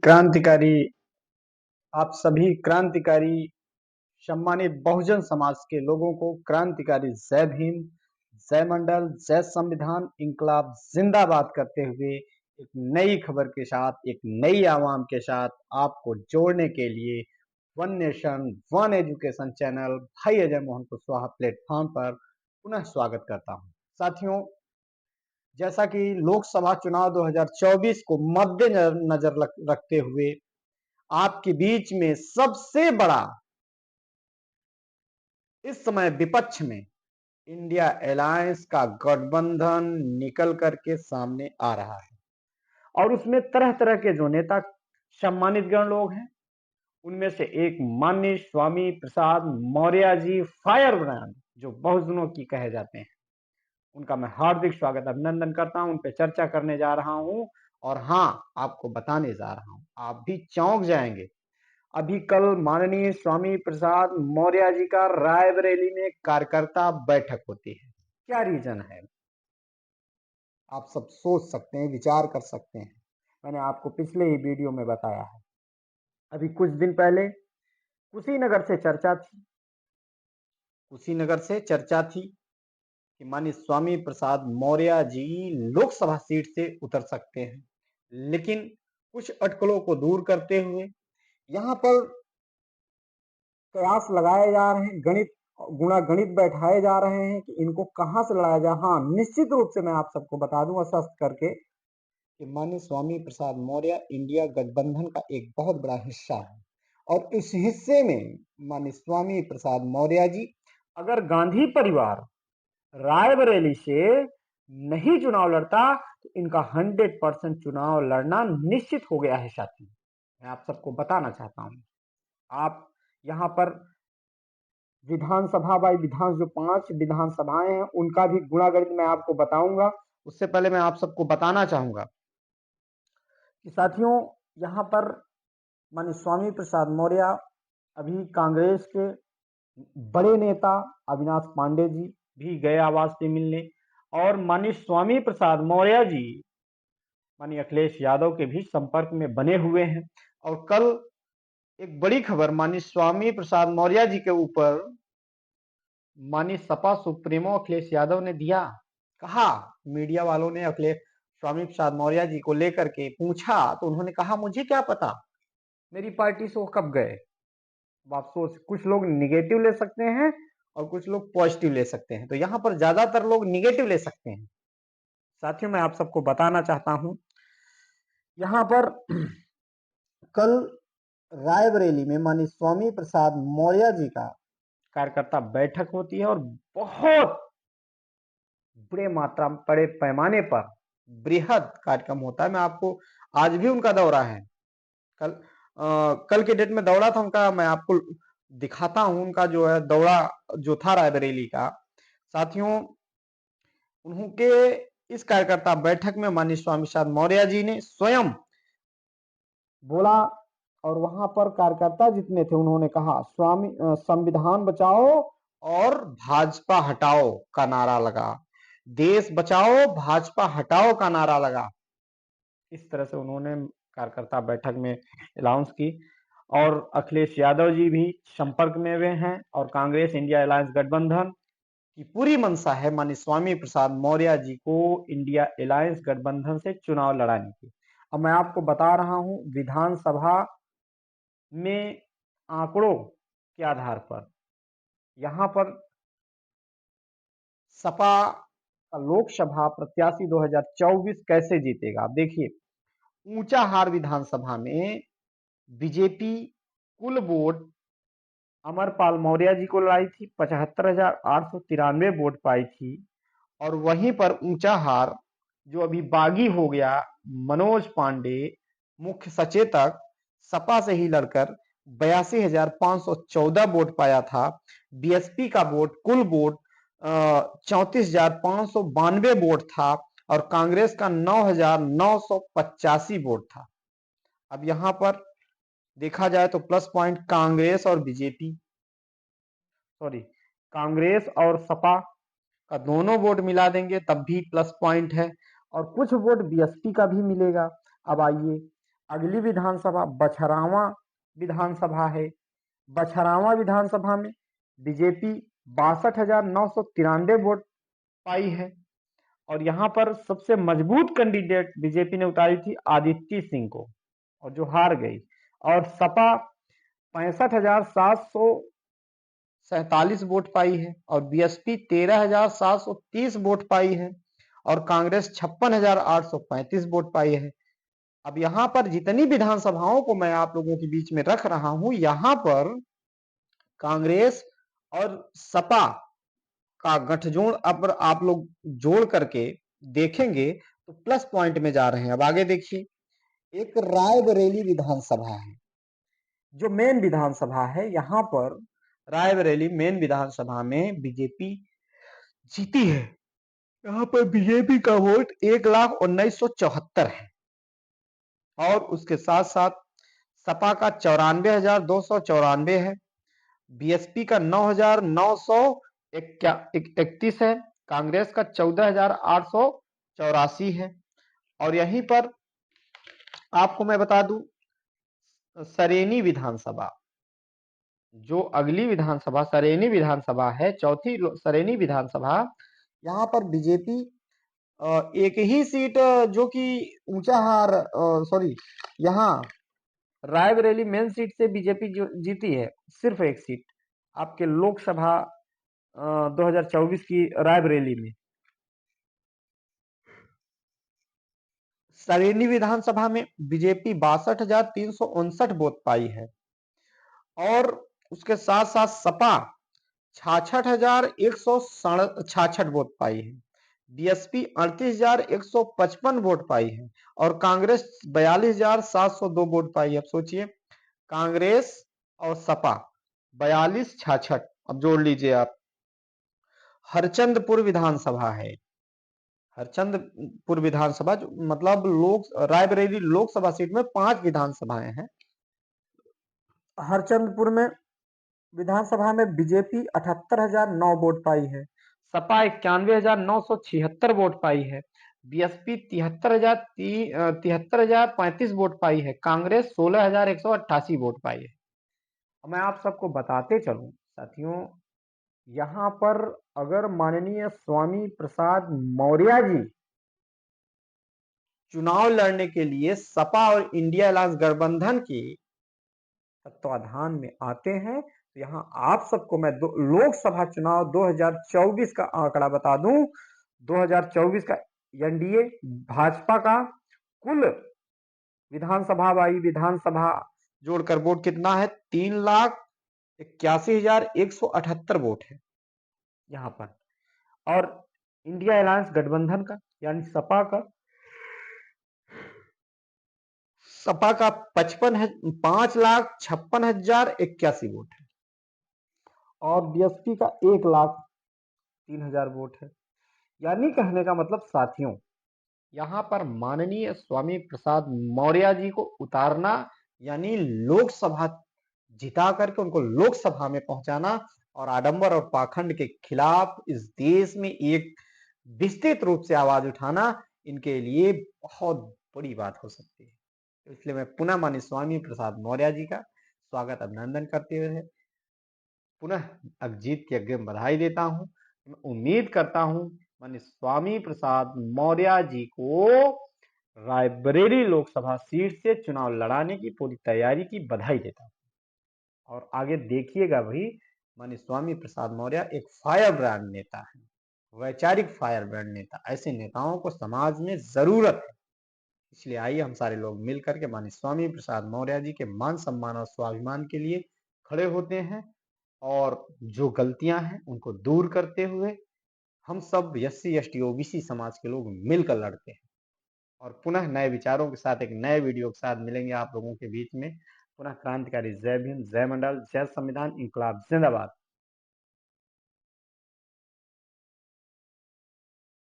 क्रांतिकारी आप सभी क्रांतिकारी सम्मानित बहुजन समाज के लोगों को क्रांतिकारी जय भीम, जय मंडल, जय संविधान, इंकलाब जिंदाबाद करते हुए एक नई खबर के साथ, एक नई आवाम के साथ आपको जोड़ने के लिए one nation one education channel भाई अजय मोहन कुशवाहा प्लेटफॉर्म पर पुनः स्वागत करता हूं। साथियों, जैसा कि लोकसभा चुनाव 2024 को मद्देनजर रखते हुए आपके बीच में सबसे बड़ा इस समय विपक्ष में इंडिया अलायंस का गठबंधन निकल करके सामने आ रहा है और उसमें तरह तरह के जो नेता सम्मानित गण लोग हैं, उनमें से एक माननीय स्वामी प्रसाद मौर्य जी फायर ब्रांड जो बहुजनों की कहे जाते हैं, उनका मैं हार्दिक स्वागत अभिनंदन करता हूं। उन पे चर्चा करने जा रहा हूं और हाँ, आपको बताने जा रहा हूं, आप भी चौंक जाएंगे। अभी कल माननीय स्वामी प्रसाद मौर्य जी का रायबरेली में कार्यकर्ता बैठक होती है। क्या रीजन है, आप सब सोच सकते हैं, विचार कर सकते हैं। मैंने आपको पिछले ही वीडियो में बताया है। अभी कुछ दिन पहले कुशीनगर से चर्चा थी कि माननीय स्वामी प्रसाद मौर्य जी लोकसभा सीट से उतर सकते हैं, लेकिन कुछ अटकलों को दूर करते हुए यहाँ पर कयास लगाए जा रहे हैं, गणित बैठाए जा रहे हैं कि इनको कहां से लड़ाया जाए। हाँ, निश्चित रूप से मैं आप सबको बता दूं स्पष्ट करके कि माननीय स्वामी प्रसाद मौर्य इंडिया गठबंधन का एक बहुत बड़ा हिस्सा है और इस हिस्से में माननीय स्वामी प्रसाद मौर्य जी अगर गांधी परिवार रायबरेली से नहीं चुनाव लड़ता तो इनका 100% चुनाव लड़ना निश्चित हो गया है। साथी, मैं आप सबको बताना चाहता हूं, आप यहाँ पर विधानसभा बाई विधान जो 5 विधानसभाएं हैं उनका भी गुणागणित मैं आपको बताऊंगा। उससे पहले मैं आप सबको बताना चाहूंगा कि साथियों, यहाँ पर माननीय स्वामी प्रसाद मौर्य अभी कांग्रेस के बड़े नेता अविनाश पांडे जी भी गए आवाज से मिलने और माननीय स्वामी प्रसाद मौर्य जी माननीय अखिलेश यादव के भी संपर्क में बने हुए हैं। और कल एक बड़ी खबर माननीय स्वामी प्रसाद मौर्य जी के ऊपर माननीय सपा सुप्रीमो अखिलेश यादव ने दिया। कहा, मीडिया वालों ने अखिलेश स्वामी प्रसाद मौर्य जी को लेकर के पूछा तो उन्होंने कहा, मुझे क्या पता मेरी पार्टी से वो कब गए। आप सोच, कुछ लोग निगेटिव ले सकते हैं और कुछ लोग पॉजिटिव ले सकते हैं, तो यहां पर ज्यादातर लोग निगेटिव ले सकते हैं। साथियों, मैं आप सबको बताना चाहता हूं, यहां पर कल रायबरेली में माननीय स्वामी प्रसाद मौर्य जी का कार्यकर्ता बैठक होती है और बहुत बड़े पैमाने पर बृहद कार्यक्रम होता है। मैं आपको, आज भी उनका दौरा है, कल के डेट में दौरा था उनका, मैं आपको दिखाता हूं उनका जो है दौरा जो था रायबरेली का। साथियों, उनके इस कार्यकर्ता बैठक में माननीय स्वामी प्रसाद मौर्य जी ने स्वयं बोला और वहां पर कार्यकर्ता जितने थे उन्होंने कहा, स्वामी संविधान बचाओ और भाजपा हटाओ का नारा लगा, देश बचाओ भाजपा हटाओ का नारा लगा। इस तरह से उन्होंने कार्यकर्ता बैठक में अनाउंस की और अखिलेश यादव जी भी संपर्क में हुए हैं और कांग्रेस इंडिया अलायंस गठबंधन की पूरी मंशा है माननीय स्वामी प्रसाद मौर्य जी को इंडिया अलायंस गठबंधन से चुनाव लड़ाने की। अब मैं आपको बता रहा हूं, विधानसभा में आंकड़ों के आधार पर यहां पर सपा का लोकसभा प्रत्याशी 2024 कैसे जीतेगा। आप देखिए, ऊंचाहार विधानसभा में बीजेपी कुल वोट अमरपाल मौर्य जी को लड़ाई थी, 75,893 वोट पाई थी। और वहीं पर ऊंचाहार जो अभी बागी हो गया, मनोज पांडे मुख्य सचेतक सपा से ही लड़कर 82,514 वोट पाया था। बीएसपी का वोट कुल वोट 34,592 वोट था और कांग्रेस का 9,985 वोट था। अब यहां पर देखा जाए तो प्लस पॉइंट कांग्रेस और बीजेपी, कांग्रेस और सपा का दोनों वोट मिला देंगे तब भी प्लस पॉइंट है और कुछ वोट बीएसपी का भी मिलेगा। अब आइए, अगली विधानसभा बछरावा विधानसभा है। बछरावा विधानसभा में बीजेपी 62,993 वोट पाई है और यहाँ पर सबसे मजबूत कैंडिडेट बीजेपी ने उतारी थी आदित्य सिंह को, और जो हार गई। और सपा 65,747 वोट पाई है और बीएसपी 13,730 वोट पाई है और कांग्रेस 56,835 वोट पाई है। अब यहाँ पर जितनी विधानसभाओं को मैं आप लोगों के बीच में रख रहा हूं, यहाँ पर कांग्रेस और सपा का गठजोड़ अब आप लोग जोड़ करके देखेंगे तो प्लस पॉइंट में जा रहे हैं। अब आगे देखिए, एक रायबरेली विधानसभा है जो मेन विधानसभा है। यहाँ पर रायबरेली मेन विधानसभा में बीजेपी जीती है। यहाँ पर बीजेपी का वोट 1,19,74 है और उसके साथ साथ सपा का 94,294 है, बीएसपी का 9,931 है, कांग्रेस का 14,884 है। और यहीं पर आपको मैं बता दूं, सरेनी विधानसभा, जो अगली विधानसभा सरेनी विधानसभा है, चौथी सरेनी विधानसभा, यहाँ पर बीजेपी एक ही सीट जो कि ऊंचाहार सॉरी यहाँ रायबरेली मेन सीट से बीजेपी जीती है, सिर्फ एक सीट आपके लोकसभा 2024 की रायबरेली में। सरेनी विधानसभा में बीजेपी 62,359 वोट पाई है और उसके साथ साथ सपा 66,166 वोट पाई है, बीएसपी 38,155 वोट पाई है और कांग्रेस 42,702 वोट पाई है। अब सोचिए, कांग्रेस और सपा 42-66, अब जोड़ लीजिए आप। हरचंदपुर विधानसभा है, हरचंदपुर विधानसभा जो मतलब रायबरेली लोकसभा सीट में 5 विधानसभाएं हैं। हरचंदपुर में विधानसभा में बीजेपी 78,009 वोट पाई है, सपा 91,976 वोट पाई है, बीएसपी 73,035 वोट पाई है, कांग्रेस 16,188 वोट पाई है। मैं आप सबको बताते चलूं साथियों, यहाँ पर अगर माननीय स्वामी प्रसाद मौर्य जी चुनाव लड़ने के लिए सपा और इंडिया अलायंस गठबंधन के तत्वाधान में आते हैं, तो यहाँ आप सबको मैं लोकसभा चुनाव 2024 का आंकड़ा बता दूं। 2024 का एनडीए भाजपा का कुल विधानसभा जोड़कर वोट कितना है? 3,81,178 वोट है यहाँ पर। और इंडिया अलायंस गठबंधन का यानी सपा का 5,56,081 वोट है और बीएसपी का 1,03,000 वोट है। यानी कहने का मतलब साथियों, यहाँ पर माननीय स्वामी प्रसाद मौर्य जी को उतारना यानी लोकसभा जिता करके उनको लोकसभा में पहुंचाना और आडंबर और पाखंड के खिलाफ इस देश में एक विस्तृत रूप से आवाज उठाना इनके लिए बहुत बड़ी बात हो सकती है। इसलिए मैं पुनः माननीय स्वामी प्रसाद मौर्य जी का स्वागत अभिनंदन करते हुए पुनः जीत की अग्रिम बधाई देता हूं। मैं उम्मीद करता हूं माननीय स्वामी प्रसाद मौर्य जी को रायबरेली लोकसभा सीट से चुनाव लड़ाने की पूरी तैयारी की बधाई देता हूं। और आगे देखिएगा भाई, माननीय स्वामी प्रसाद मौर्य एक फायर ब्रांड नेता है, वैचारिक फायर ब्रांड नेता। ऐसे नेताओं को समाज में जरूरत है। इसलिए आइए हम सारे लोग मिलकर के माननीय स्वामी प्रसाद मौर्य जी के मान सम्मान और स्वाभिमान के लिए खड़े होते हैं और जो गलतियां हैं उनको दूर करते हुए हम सब एससी एसटी ओबीसी समाज के लोग मिलकर लड़ते हैं। और पुनः नए विचारों के साथ एक नए वीडियो के साथ मिलेंगे आप लोगों के बीच में। पुनः क्रांतिकारी जय भीम, जय मंडल, जय संविधान, इंकलाब जिंदाबाद।